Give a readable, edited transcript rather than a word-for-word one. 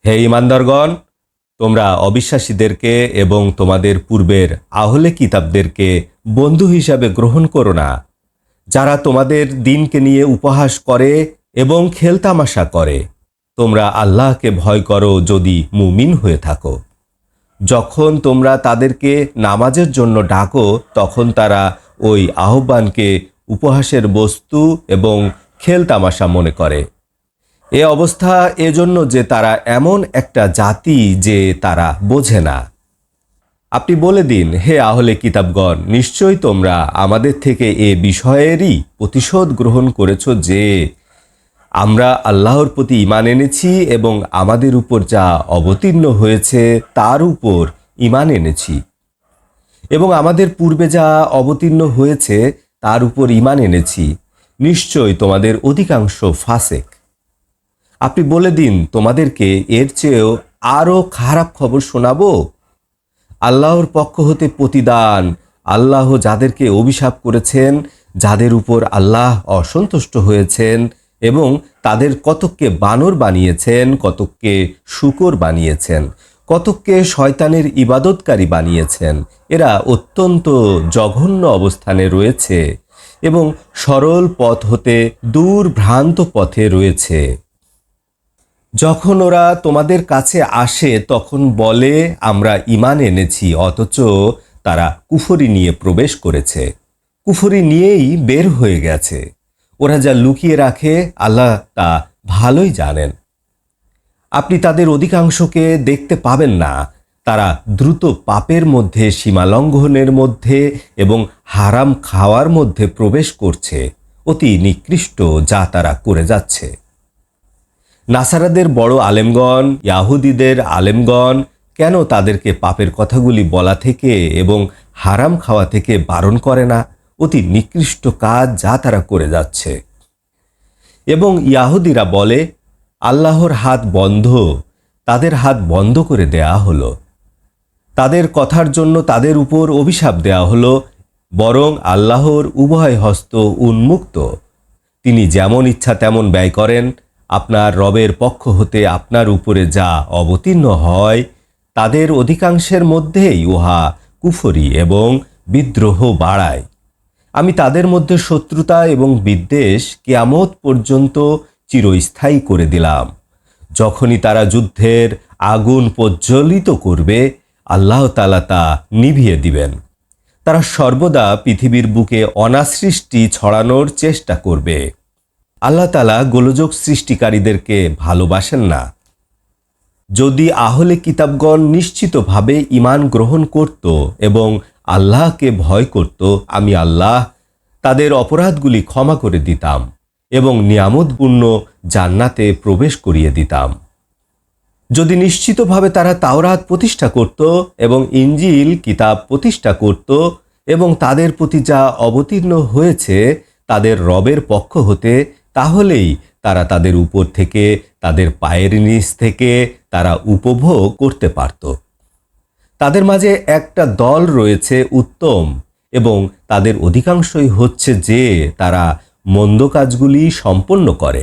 হে ঈমানদারগণ, তোমরা অবিশ্বাসীদেরকে এবং তোমাদের পূর্বের আহলে কিতাবদেরকে বন্ধু হিসাবে গ্রহণ করো না, যারা তোমাদের দিনকে নিয়ে উপহাস করে এবং খেলতামাশা করে। তোমরা আল্লাহকে ভয় করো যদি মুমিন হয়ে থাকো। যখন তোমরা তাদেরকে নামাজের জন্য ডাকো, তখন তারা ওই আহ্বানকে উপহাসের বস্তু এবং খেলতামাশা মনে করে। এ অবস্থা এজন্য যে তারা এমন একটা জাতি যে তারা বোঝে না। আপনি বলে দিন, হে আহলে কিতাবগণ, নিশ্চয়ই তোমরা আমাদের থেকে এ বিষয়েরই প্রতিশোধ গ্রহণ করেছ যে আমরা আল্লাহর প্রতি ঈমান এনেছি এবং আমাদের উপর যা অবতীর্ণ হয়েছে তার উপর ঈমান এনেছি, এবং আমাদের পূর্বে যা অবতীর্ণ হয়েছে তার উপর ঈমান এনেছি। নিশ্চয়ই তোমাদের অধিকাংশ ফাসেক। আপনি বলে দিন, তোমাদেরকে এর চেয়েও আরও খারাপ খবর শোনাবো? আল্লাহর পক্ষ হতে প্রতিদান। আল্লাহ যাদেরকে অভিশাপ করেছেন, যাদের উপর আল্লাহ অসন্তুষ্ট হয়েছেন এবং তাদের কতককে বানর বানিয়েছেন, কতককে শূকর বানিয়েছেন, কতককে শয়তানের ইবাদতকারী বানিয়েছেন, এরা অত্যন্ত জঘন্য অবস্থানে রয়েছে এবং সরল পথ হতে দূর ভ্রান্ত পথে রয়েছে। যখন ওরা তোমাদের কাছে আসে তখন বলে আমরা ঈমান এনেছি, অথচ তারা কুফরি নিয়ে প্রবেশ করেছে, কুফরি নিয়েই বের হয়ে গেছে। ওরা যা লুকিয়ে রাখে আল্লাহ তা ভালোই জানেন। আপনি তাদের অধিকাংশকে দেখতে পাবেন না। তারা দ্রুত পাপের মধ্যে, সীমালঙ্ঘনের মধ্যে এবং হারাম খাওয়ার মধ্যে প্রবেশ করছে। অতি নিকৃষ্ট যা তারা করে যাচ্ছে। নাসারাদের বড় আলেমগণ, ইয়াহুদীদের আলেমগণ কেন তাদেরকে পাপের কথাগুলি বলা থেকে এবং হারাম খাওয়া থেকে বারণ করে না? অতি নিকৃষ্ট কাজ যা তারা করে যাচ্ছে। এবং ইয়াহুদীরা বলে আল্লাহর হাত বন্ধ, তাদের হাত বন্ধ করে দেয়া হলো। তাদের কথার জন্য তাদের উপর অভিশাপ দেয়া হলো, বরং আল্লাহর উভয় হস্ত উন্মুক্ত। তিনি যেমন ইচ্ছা তেমন ব্যয় করেন। আপনার রবের পক্ষ হতে আপনার উপরে যা অবতীর্ণ হয় তাদের অধিকাংশের মধ্যেই উহা কুফরি এবং বিদ্রোহ বাড়ায়। আমি তাদের মধ্যে শত্রুতা এবং বিদ্বেষ কিয়ামত পর্যন্ত চিরস্থায়ী করে দিলাম। যখনই তারা যুদ্ধের আগুন প্রজ্বলিত করবে, আল্লাহ তাআলা তা নিভিয়ে দিবেন। তারা সর্বদা পৃথিবীর বুকে অনাসৃষ্টি ছড়ানোর চেষ্টা করবে। আল্লাহ তাআলা গোলযোগ সৃষ্টিকারীদেরকে ভালোবাসেন না। যদি আহলে কিতাবগণ নিশ্চিতভাবে ঈমান গ্রহণ করত এবং আল্লাহকে ভয় করত, আমি আল্লাহ তাদের অপরাধগুলি ক্ষমা করে দিতাম এবং নিয়ামতপূর্ণ জান্নাতে প্রবেশ করিয়ে দিতাম। যদি নিশ্চিতভাবে তারা তাওরাত প্রতিষ্ঠা করত এবং ইনজিল কিতাব প্রতিষ্ঠা করত এবং তাদের প্রতি যা অবতীর্ণ হয়েছে তাদের রবের পক্ষ হতে, তাহলেই তারা তাদের উপর থেকে, তাদের পায়ের নিচ থেকে তারা উপভোগ করতে পারত। তাদের মাঝে একটা দল রয়েছে উত্তম এবং তাদের অধিকাংশই হচ্ছে যে তারা মন্দ কাজগুলি সম্পন্ন করে।